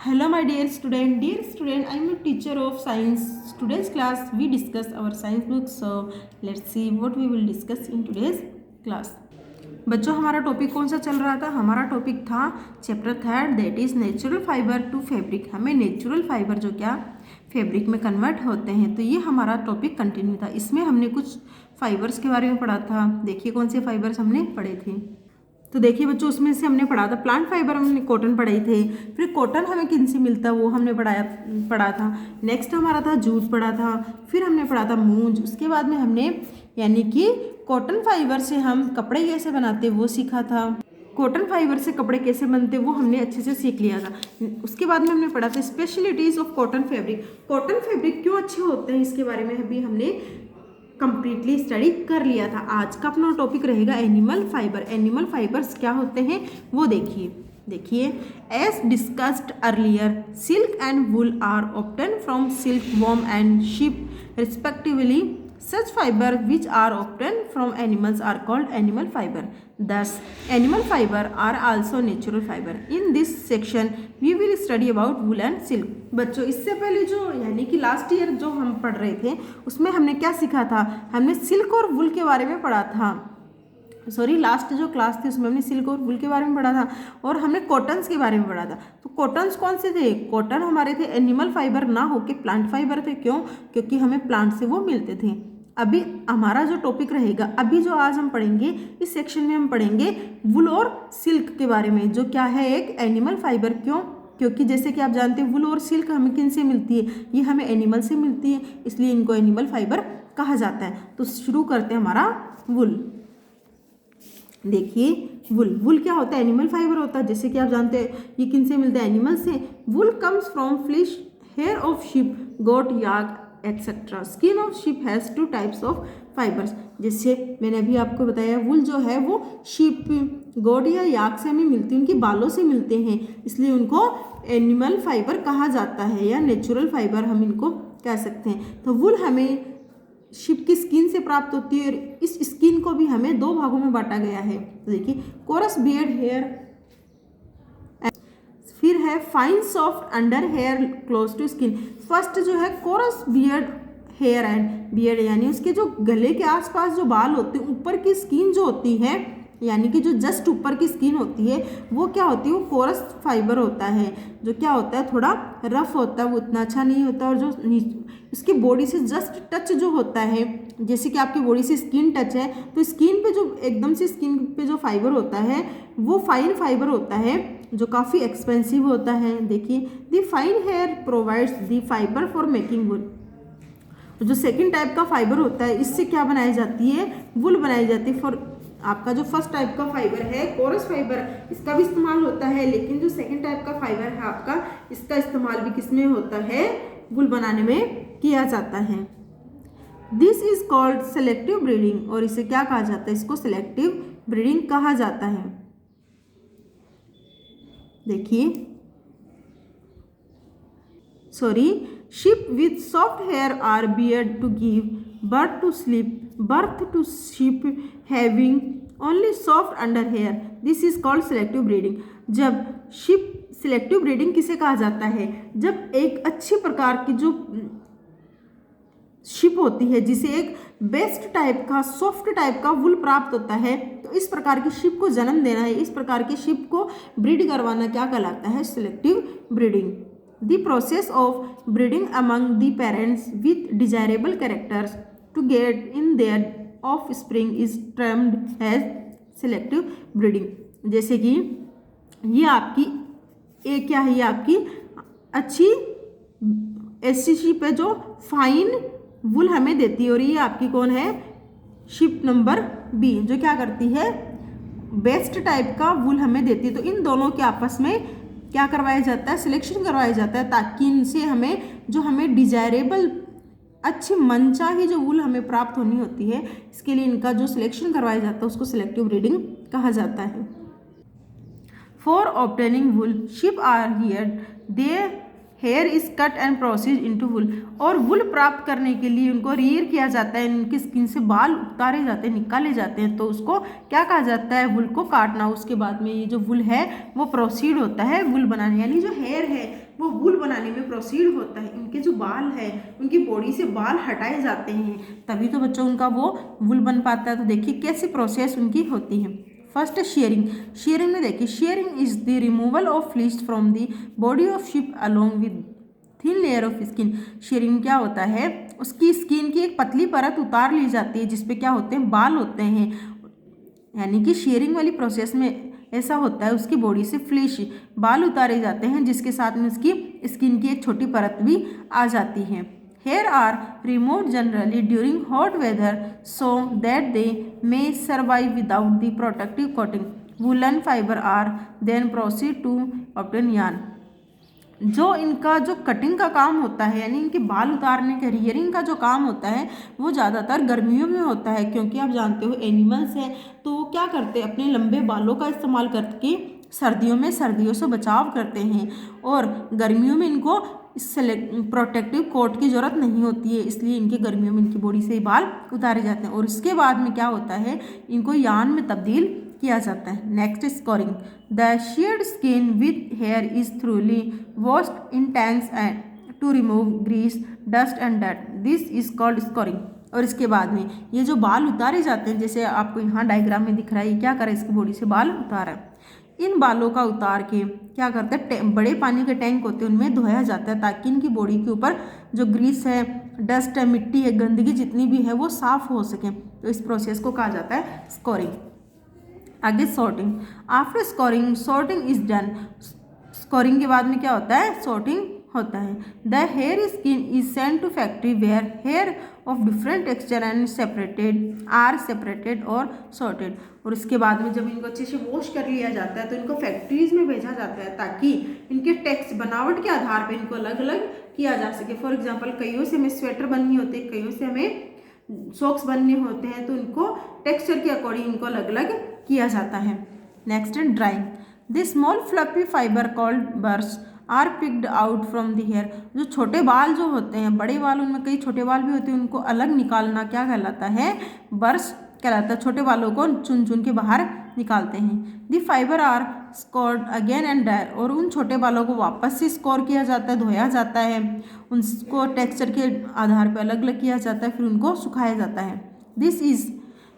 Hello, my dear student. Dear student, I am a teacher of science. Today's class we discuss our science book. So let's see what we will discuss in today's class. बच्चों, हमारा topic कौन सा चल रहा था? हमारा topic था chapter third, that is natural fibre to fabric. हमें नेचुरल फाइबर जो क्या फैब्रिक में कन्वर्ट होते हैं, तो ये हमारा टॉपिक कंटिन्यू था. इसमें हमने कुछ फाइबर्स के बारे में पढ़ा था. देखिए कौन से फाइबर्स हमने पढ़े थे. तो देखिए बच्चों, उसमें से हमने पढ़ा था प्लांट फाइबर, हमने कॉटन पढ़ाई थे. फिर कॉटन हमें किन से मिलता है वो हमने पढ़ा था. नेक्स्ट हमारा था जूट पढ़ा था. फिर हमने पढ़ा था मूंज. उसके बाद में हमने यानी कि कॉटन फाइबर से हम कपड़े कैसे बनाते वो सीखा था. कॉटन फाइबर से कपड़े कैसे बनते वो हमने अच्छे से सीख लिया था. उसके बाद में हमने पढ़ा था specialities of cotton fabric. Cotton fabric क्यों अच्छे होते हैं इसके बारे में भी हमने कंप्लीटली स्टडी कर लिया था. आज का अपना टॉपिक रहेगा एनिमल फाइबर. एनिमल फाइबर्स क्या होते हैं वो देखिए as discussed earlier, silk and wool are obtain from silkworm and sheep respectively. Such fiber which are obtained from animals are called animal fiber. Thus, animal fiber are also natural fiber. In this section, we will study about wool and silk. बच्चों, इससे पहले जो यानी कि last year जो हम पढ़ रहे थे उसमें हमने क्या सीखा था? हमने सिल्क और वूल के बारे में पढ़ा था. लास्ट जो क्लास थी उसमें हमने सिल्क और वूल के बारे में पढ़ा था और हमने कॉटन्स के बारे में पढ़ा था. तो कॉटन्स कौन से थे? कॉटन हमारे थे एनिमल फाइबर ना होके प्लांट फाइबर थे. क्यों? क्योंकि हमें प्लांट से वो मिलते थे. अभी हमारा जो टॉपिक रहेगा, अभी जो आज हम पढ़ेंगे इस सेक्शन में हम पढ़ेंगे वूल और सिल्क के बारे में, जो क्या है एक एनिमल फाइबर. क्यों? क्योंकि जैसे कि आप जानते हैं वूल और सिल्क हमें किन से मिलती है? ये हमें एनिमल से मिलती है, इसलिए इनको एनिमल फाइबर कहा जाता है. तो शुरू करते हैं हमारा वूल. देखिए वूल क्या होता है? एनिमल फाइबर होता है. जैसे कि आप जानते हैं ये किन से मिलता है? एनिमल से. Wool comes from fleece, hair of sheep, goat, yak etcetera. Skin of sheep has two types of fibres. जैसे मैंने अभी आपको बताया वूल जो है वो शीप, गोट या याक से हमें मिलती है, उनके बालों से मिलते हैं, इसलिए उनको एनिमल फाइबर कहा जाता है या नेचुरल फाइबर हम इनको कह सकते हैं. तो वूल हमें शिप की स्किन से प्राप्त होती है और इस स्किन को भी हमें दो भागों में बांटा गया है. तो देखिए कोरस बियर्ड हेयर, फिर है fine soft under hair close to skin. First जो है coarse beard hair and beard, यानी उसके जो गले के आसपास जो बाल होते हैं, ऊपर की स्किन जो होती है, यानी कि जो जस्ट ऊपर की स्किन होती है वो क्या होती है? वो कोरस फाइबर होता है, जो क्या होता है थोड़ा रफ होता है, वो इतना अच्छा नहीं होता. और जो इसकी बॉडी से जस्ट टच जो होता है, जैसे कि आपकी बॉडी से स्किन टच है, तो स्किन पे जो एकदम से स्किन पे जो फाइबर होता है वो फाइन फाइबर होता है, जो काफ़ी एक्सपेंसिव होता है. देखिए the fine hair provides the fibre for making wool. जो सेकेंड टाइप का फाइबर होता है इससे क्या बनाई जाती है? वूल बनाई जाती है. फॉर आपका जो फर्स्ट टाइप का फाइबर है कोरस फाइबर, इसका भी इस्तेमाल होता है, लेकिन जो सेकंड टाइप का फाइबर है आपका, इसका इस्तेमाल भी किसमें होता है? वूल बनाने में किया जाता है. This is called selective breeding. और इसे क्या कहा जाता है? इसको सेलेक्टिव ब्रीडिंग कहा जाता है. देखिए sheep with soft hair are beard to give birth to sheep having only soft under hair. This is called selective breeding. जब sheep selective breeding किसे कहा जाता है? जब एक अच्छी प्रकार की जो शिप होती है जिसे एक बेस्ट टाइप का सॉफ्ट टाइप का वूल प्राप्त होता है, तो इस प्रकार की शिप को जन्म देना है, इस प्रकार की शिप को ब्रीड करवाना क्या कहलाता है? Selective breeding. The process of breeding among the parents with desirable characters to get in their offspring is termed as selective breeding. जैसे कि ये आपकी एक क्या है? ये आपकी अच्छी ऐसी शिप है जो फाइन वूल हमें देती है, और ये आपकी कौन है? शिप नंबर बी, जो क्या करती है? बेस्ट टाइप का वूल हमें देती है. तो इन दोनों के आपस में क्या करवाया जाता है? सिलेक्शन करवाया जाता है, ताकि इनसे हमें डिजायरेबल अच्छी मनचाही जो वूल हमें प्राप्त होनी होती है, इसके लिए इनका जो सिलेक्शन करवाया जाता है उसको सिलेक्टिव ब्रीडिंग कहा जाता है. For obtaining wool sheep are sheared, the hair is cut and proceed into wool, और वुल प्राप्त करने के लिए उनको रियर किया जाता है, उनकी स्किन से बाल उतारे जाते हैं, निकाले जाते हैं, तो उसको क्या कहा जाता है, वुल को काटना। उसके बाद में ये जो वुल है वो प्रोसीड होता है वुल बनाने, यानी जो हेयर है वो वुल बनाने में प्रोसीड होता है। इनके जो बाल है उनकी बॉडी से बाल हटाए जाते हैं, तभी तो बच्चों उनका वो वुल बन पाता है। तो देखिए कैसी प्रोसेस उनकी होती है। First sharing. शेयरिंग में देखिए, sharing is the removal of fleece from the body of ship along with thin layer of skin. Sharing क्या होता है, उसकी स्किन की एक पतली परत उतार ली जाती है जिसपे क्या होते हैं, बाल होते हैं। यानी कि शेयरिंग वाली प्रोसेस में ऐसा होता है, उसकी बॉडी से फ्लैश बाल उतारे जाते हैं जिसके साथ में उसकी स्किन की एक छोटी परत भी आ जाती है। Hair are removed generally during hot weather so that they may survive without the protective coating. Woollen fibre are then proceed to obtain yarn. जो इनका जो कटिंग का काम होता है, यानी इनके बाल उतारने का रियरिंग का जो काम होता है वो ज़्यादातर गर्मियों में होता है, क्योंकि आप जानते हो एनिमल्स हैं तो वो क्या करते हैं, अपने लंबे बालों का इस्तेमाल करके सर्दियों से बचाव करते हैं, और गर्मियों में इनको प्रोटेक्टिव कोट की ज़रूरत नहीं होती है, इसलिए इनके गर्मियों में इनकी बॉडी से ही बाल उतारे जाते हैं। और इसके बाद में क्या होता है, इनको यार्न में तब्दील किया जाता है। Next scouring. The sheared skin with hair is thoroughly washed in tanks and to remove grease dust and dirt, this is called scouring. और इसके बाद में ये जो बाल उतारे जाते हैं, जैसे आपको यहाँ डायग्राम में दिख रहा है, ये क्या करा, इसकी बॉडी से बाल उतारा। इन बालों का उतार के क्या करते हैं, बड़े पानी के टैंक होते हैं उनमें धोया जाता है, ताकि इनकी बॉडी के ऊपर जो ग्रीस है, डस्ट है, मिट्टी है, गंदगी जितनी भी है वो साफ हो सके। तो इस प्रोसेस को कहा जाता है स्कोरिंग। आगे sorting. After scouring sorting is done. Scouring के बाद में क्या होता है, सॉर्टिंग होता है। The hair skin is sent to factory where hair of different texture and separated और सॉर्टेड। और इसके बाद में जब इनको अच्छे से वॉश कर लिया जाता है तो इनको फैक्ट्रीज में भेजा जाता है, ताकि इनके टेक्स्ट बनावट के आधार पर इनको अलग अलग किया जा सके। फॉर एग्जाम्पल, कईयों से हमें स्वेटर बननी होती है, कईयों से हमें सॉक्स बनने होते हैं, तो इनको टेक्सचर के अकॉर्डिंग इनको अलग अलग किया जाता है। नेक्स्ट है drying. The small fluffy fibre called burrs are picked out from the hair. जो छोटे बाल जो होते हैं, बड़े बाल, उनमें कई छोटे बाल भी होते हैं, उनको अलग निकालना क्या कहलाता है, बर्स कहलाता है। छोटे बालों को चुन चुन के बाहर निकालते हैं। The fibre are scoured again and dryer. और उन छोटे बालों को वापस से स्कोर किया जाता है, धोया जाता है, उनको टेक्सचर के आधार पर अलग अलग किया जाता है, फिर उनको सुखाया जाता है। This is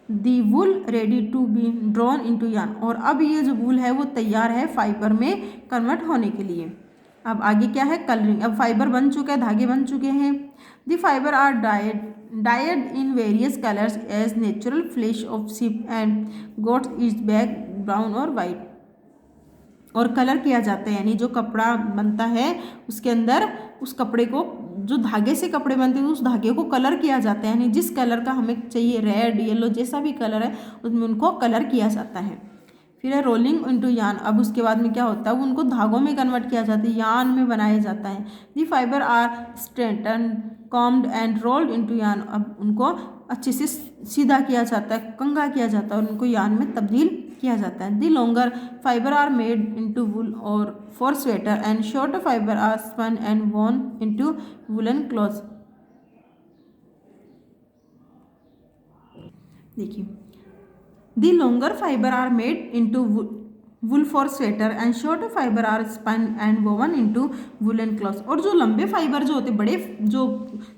the wool ready to be drawn into yarn. और अब ये जो वुल है वो तैयार है फाइबर में कन्वर्ट होने के लिए। अब आगे क्या है, कलरिंग। अब फाइबर बन चुका है, धागे बन चुके हैं। The fibre are dyed in various colours as natural fleece of sheep and goats is black brown और वाइट। और कलर किया जाता है, यानी जो कपड़ा बनता है उसके अंदर उस कपड़े को, जो धागे से कपड़े बनते हैं उस धागे को कलर किया जाता है, यानी जिस कलर का हमें चाहिए, रेड, येलो, जैसा भी कलर है उसमें उनको कलर किया जाता है। फिर है रोलिंग इनटू यार्न। अब उसके बाद में क्या होता है, उनको धागों में कन्वर्ट किया जाता है, यार्न में बनाया जाता है। The fibre are straighten combed and rolled into yarn. अब उनको अच्छे से सीधा किया जाता है, कंघा किया जाता है और उनको यार्न में तब्दील किया जाता है। The longer fibre are made into wool और for sweater and shorter fibre are spun and woven into woollen clothes. देखिए, the longer fibre are made into wool for sweater and shorter fibre are spun and woven into woollen clothes. और जो लंबे fibre जो होते हैं, बड़े जो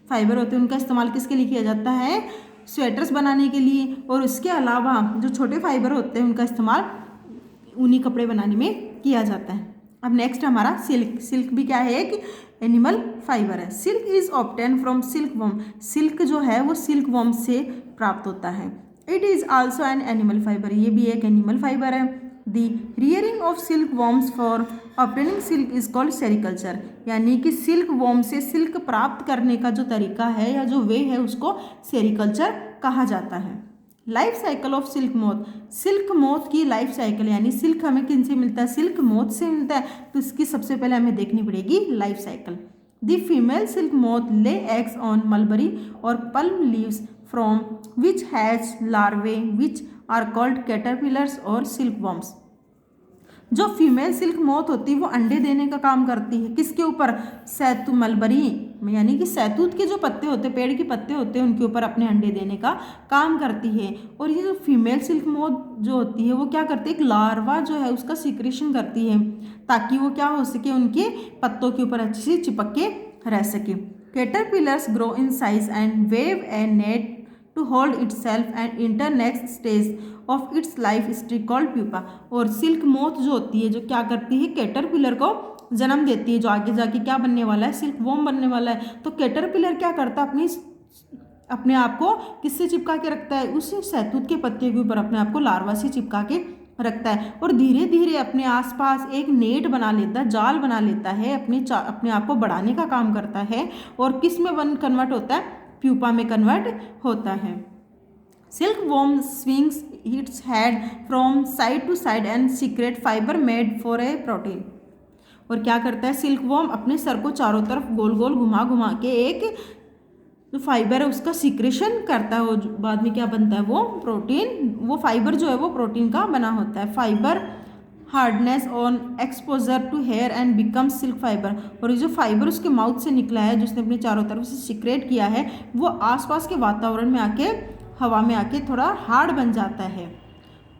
fibre होते हैं, उनका इस्तेमाल किसके लिए किया जाता है, स्वेटर्स बनाने के लिए। और इसके अलावा जो छोटे फाइबर होते हैं उनका इस्तेमाल ऊनी कपड़े बनाने में किया जाता है। अब नेक्स्ट हमारा सिल्क। सिल्क भी क्या है, एक एनिमल फाइबर है। Silk is obtain from silkworm. Silk जो है वो सिल्क वॉर्म से प्राप्त होता है। It is also an animal fibre. ये भी एक एनिमल फाइबर है। The rearing of silkworms for obtaining silk is called sericulture. यानी कि सिल्क वॉर्म से सिल्क प्राप्त करने का जो तरीका है या जो वे है उसको सेरिकल्चर कहा जाता है। Life cycle of silk moth. Silk moth की लाइफ साइकिल, यानी सिल्क हमें किन से मिलता है, सिल्क मोथ से मिलता है, तो इसकी सबसे पहले हमें देखनी पड़ेगी life cycle. The female silk moth lay eggs on mulberry और palm leaves from which hatch larvae which are called caterpillars और सिल्क वॉर्म्स। जो फीमेल सिल्क मोथ होती है वो अंडे देने का काम करती है, किसके ऊपर? सैतू मलबरी, यानी कि सैतूत के जो पत्ते होते हैं, पेड़ के पत्ते होते हैं, उनके ऊपर अपने अंडे देने का काम करती है। और ये जो फीमेल सिल्क मोथ जो होती है वो क्या करती है, एक लार्वा जो है उसका सिक्रेशन करती है, ताकि वो क्या हो सके, उनके पत्तों के ऊपर अच्छे से चिपक के रह सके। Caterpillars grow in size and weave a net to hold itself and enter next stage of its life stage called pupa. और सिल्क मोथ जो होती है, जो क्या करती है, कैटरपिलर को जन्म देती है, जो आगे जाके क्या बनने वाला है, सिल्क वॉर्म बनने वाला है। तो कैटरपिलर क्या करता है, अपने आप को किससे चिपका के रखता है, उस शहतूत के पत्ते के ऊपर अपने आप को लार्वा से चिपका के रखता है, और धीरे धीरे अपने आसपास एक नेट बना लेता है, जाल बना लेता है, अपने आप को बढ़ाने का काम करता है, और किस में कन्वर्ट होता है, प्यूपा में कन्वर्ट होता है। Silkworm swings its head from side to side and secrete fibre made for a protein. और क्या करता है, सिल्क वॉर्म अपने सर को चारों तरफ गोल गोल घुमा घुमा के एक जो फाइबर है उसका सिक्रेशन करता है, वो बाद में क्या बनता है, वो प्रोटीन, वो फाइबर जो है वो प्रोटीन का बना होता है। Fibre hardens on exposure to hair and become silk fibre. और ये जो फाइबर उसके माउथ से निकला है, जिसने अपने चारों तरफ से सिक्रेट किया है, वो आसपास के वातावरण में आके, हवा में आके थोड़ा हार्ड बन जाता है।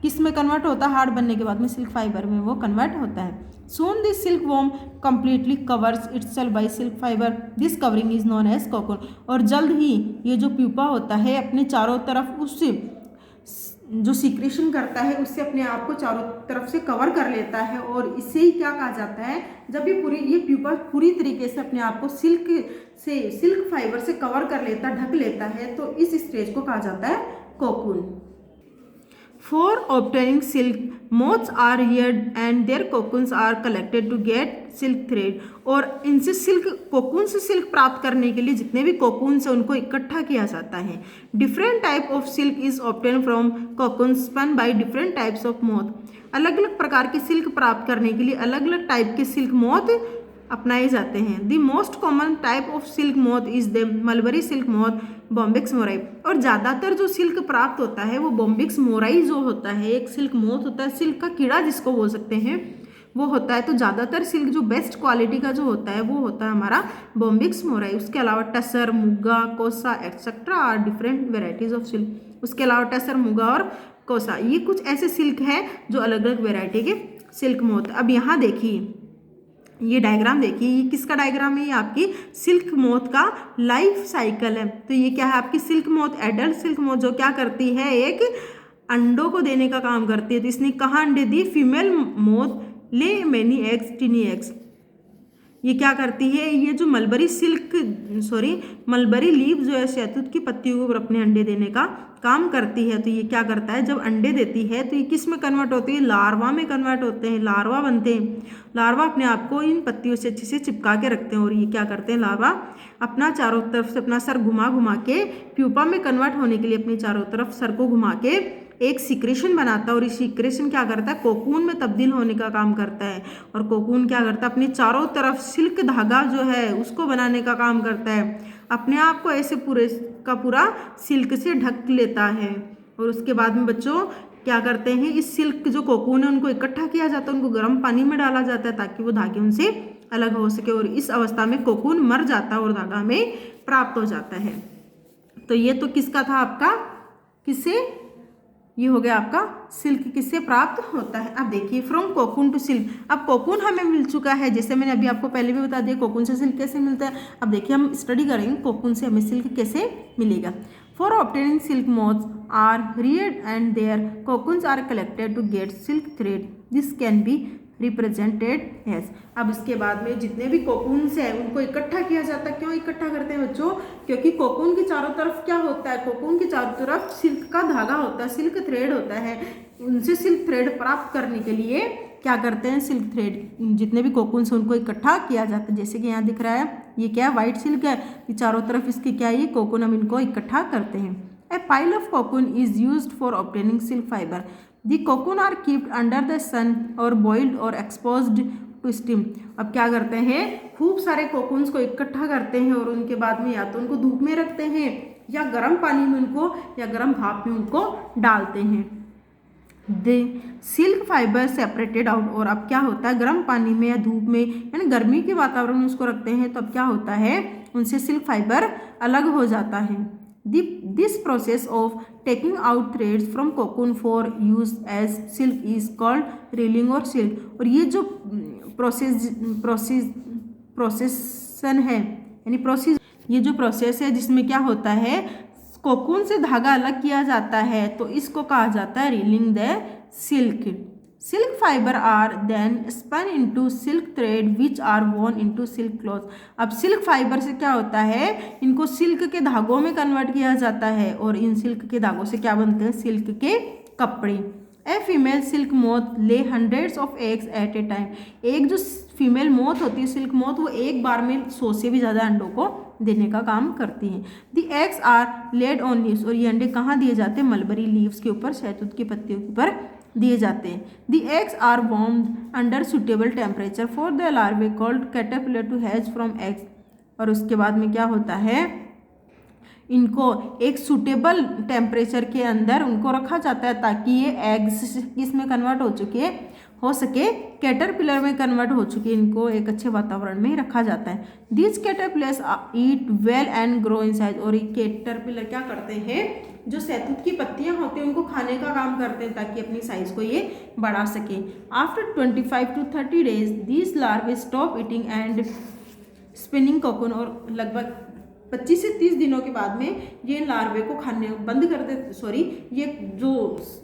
किस में कन्वर्ट होता है, हार्ड बनने के बाद में सिल्क फाइबर में वो कन्वर्ट होता है। Soon this silkworm completely covers itself by silk fiber. This covering is known as cocoon. और जल्द ही ये जो प्यूपा होता है अपने चारों तरफ उससे जो सिक्रेशन करता है उससे अपने आप को चारों तरफ से कवर कर लेता है, और इसे ही क्या कहा जाता है, जब ये प्यूपा पूरी तरीके से अपने आप को सिल्क फाइबर से कवर कर लेता, ढक लेता है, तो इस स्टेज को कहा जाता है cocoon. For obtaining silk, moths are reared and their cocoons are collected to get silk thread. और इनसे कोकून से सिल्क प्राप्त करने के लिए जितने भी कोकून से उनको इकट्ठा किया जाता है। Different type of silk is obtain from cocoon spun by different types of moth. अलग अलग प्रकार की सिल्क प्राप्त करने के लिए अलग अलग टाइप के सिल्क मोथ अपनाए जाते हैं। The most common type of silk moth is the mulberry silk moth, Bombyx mori. और ज़्यादातर जो सिल्क प्राप्त होता है वो बॉम्बिक्स मोराई जो होता है, एक सिल्क मोथ होता है, सिल्क का कीड़ा जिसको बोल सकते हैं, वो होता है। तो ज़्यादातर सिल्क जो बेस्ट क्वालिटी का जो होता है वो होता है हमारा बॉम्बिक्स मोराई। उसके अलावा tussar, muga, kosa etcetera are different varieties of silk. उसके अलावा टसर, मुगा और कोसा ये कुछ ऐसे सिल्क हैं जो अलग अलग वेराइटी के सिल्क मोथ। अब यहाँ देखिए, ये डायग्राम देखिए, ये किसका डायग्राम है, ये आपकी सिल्क मोथ का लाइफ साइकिल है। तो ये क्या है, आपकी silk moth, adult silk moth जो क्या करती है, एक अंडों को देने का काम करती है। तो इसने कहाँ अंडे दिए, फीमेल मोथ ले मेनी एग्स, टिनी एग्स। ये क्या करती है, ये जो मलबरी लीव जो है शहतूत की पत्तियों के ऊपर अपने अंडे देने का काम करती है। तो ये क्या करता है, जब अंडे देती है तो ये किस में कन्वर्ट होती है, लार्वा में कन्वर्ट होते हैं, लार्वा बनते हैं। लार्वा अपने आप को इन पत्तियों से अच्छे से चिपका के रखते हैं, और ये क्या करते हैं, लार्वा अपना चारों तरफ से अपना सर घुमा घुमा के प्यूपा में कन्वर्ट होने के लिए अपने चारों तरफ सर को घुमा के एक सिक्रेशन बनाता है, और इस सिक्रेशन क्या करता है, कोकून में तब्दील होने का काम करता है। और कोकून क्या करता है, अपने चारों तरफ सिल्क धागा जो है उसको बनाने का काम करता है, अपने आप को ऐसे पूरे का पूरा सिल्क से ढक लेता है। और उसके बाद में बच्चों क्या करते हैं, इस सिल्क जो कोकून है उनको इकट्ठा किया जाता है, उनको गर्म पानी में डाला जाता है ताकि वो धागे उनसे अलग हो सके, और इस अवस्था में कोकून मर जाता है और धागा में प्राप्त हो जाता है। तो ये तो किसका था, आपका किससे, ये हो गया आपका सिल्क किससे प्राप्त होता है। अब देखिए, फ्रॉम कोकून टू सिल्क। अब कोकून हमें मिल चुका है, जैसे मैंने अभी आपको पहले भी बता दिया कोकून से सिल्क कैसे मिलता है। अब देखिए हम स्टडी करेंगे कोकून से हमें सिल्क कैसे मिलेगा। For obtaining silk moths are reared and their cocoons are collected to get silk thread. This can be represented as. अब इसके बाद में जितने भी कोकून्स हैं उनको इकट्ठा किया जाता है। क्यों इकट्ठा करते हैं बच्चों, क्योंकि कोकून के चारों तरफ क्या होता है, कोकून के चारों तरफ सिल्क का धागा होता है, सिल्क थ्रेड होता है। उनसे सिल्क थ्रेड प्राप्त करने के लिए क्या करते हैं, सिल्क थ्रेड जितने भी कोकून्स हैं उनको इकट्ठा किया जाता है। जैसे कि यहाँ दिख रहा है, ये क्या है, वाइट सिल्क है, ये चारों तरफ इसके क्या है, ये कोकून, हम इनको इकट्ठा करते हैं। ए pile of cocoon is used for obtaining silk fibre. The cocoon are kept under the sun or boiled or exposed to steam। अब क्या करते हैं, खूब सारे कोकून्स को इकट्ठा करते हैं और उनके बाद में या तो उनको धूप में रखते हैं या गर्म पानी में उनको या गर्म भाप में उनको डालते हैं। The silk fibre separated out. और अब क्या होता है, गर्म पानी में या धूप में यानी गर्मी के वातावरण में उसको रखते हैं तो अब क्या होता है, उनसे सिल्क फाइबर अलग हो जाता है। This process of taking out threads from cocoon for use as silk is called reeling और सिल्क। और ये जो प्रोसेसन है यानी ये जो प्रोसेस है जिसमें क्या होता है, कोकून से धागा अलग किया जाता है तो इसको कहा जाता है reeling the silk. Silk fibre are then spun into silk thread which are woven into silk cloth. अब सिल्क फाइबर से क्या होता है, इनको सिल्क के धागों में कन्वर्ट किया जाता है और इन सिल्क के धागों से क्या बनते हैं, सिल्क के कपड़े। ए फीमेल सिल्क मोथ ले hundreds of eggs eight A time. एक जो फीमेल मोथ होती है, सिल्क मोथ, वो एक बार में 100 से भी ज़्यादा अंडों को देने का काम करती हैं। The eggs are laid on leaves. और ये अंडे कहाँ दिए जाते हैं, मलबरी लीव्स के ऊपर, शहतूत की पत्तियों के ऊपर दिए जाते हैं। The eggs are warmed under suitable temperature for the larvae called caterpillar to hatch from eggs. और उसके बाद में क्या होता है, इनको एक सूटेबल टेम्परेचर के अंदर उनको रखा जाता है ताकि ये एग्स किस में कन्वर्ट हो सके, कैटरपिलर में कन्वर्ट हो चुके, इनको एक अच्छे वातावरण में रखा जाता है। This caterpillars eat well and grow in size. और ये कैटरपिलर क्या करते हैं, जो शहतूत की पत्तियां होती हैं उनको खाने का काम करते हैं ताकि अपनी साइज को ये बढ़ा सके। After 25 to 30 days this larvae stop eating and spinning cocoon. और लगभग 25 से 30 दिनों के बाद में ये लार्वे को खाने बंद कर दे, ये जो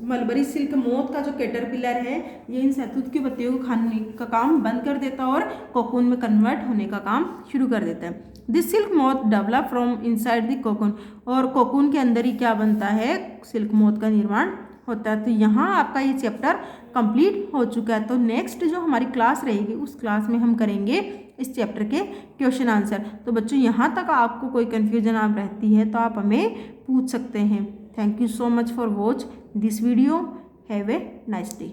मलबरी सिल्क मोथ का जो कैटरपिलर है ये इन शहतूत की पत्तियों को खाने का काम बंद कर देता है और कोकून में कन्वर्ट होने का काम शुरू कर देता है। This silk moth develop from inside the cocoon. और कोकून के अंदर ही क्या बनता है, सिल्क मोथ का निर्माण होता है। तो यहाँ आपका ये चैप्टर कंप्लीट हो चुका है। तो नेक्स्ट जो हमारी क्लास रहेगी उस क्लास में हम करेंगे इस चैप्टर के क्वेश्चन आंसर। तो बच्चों यहाँ तक आपको कोई कन्फ्यूजन आप रहती है तो आप हमें पूछ सकते हैं। Thank you so much for watch this video. Have a nice day.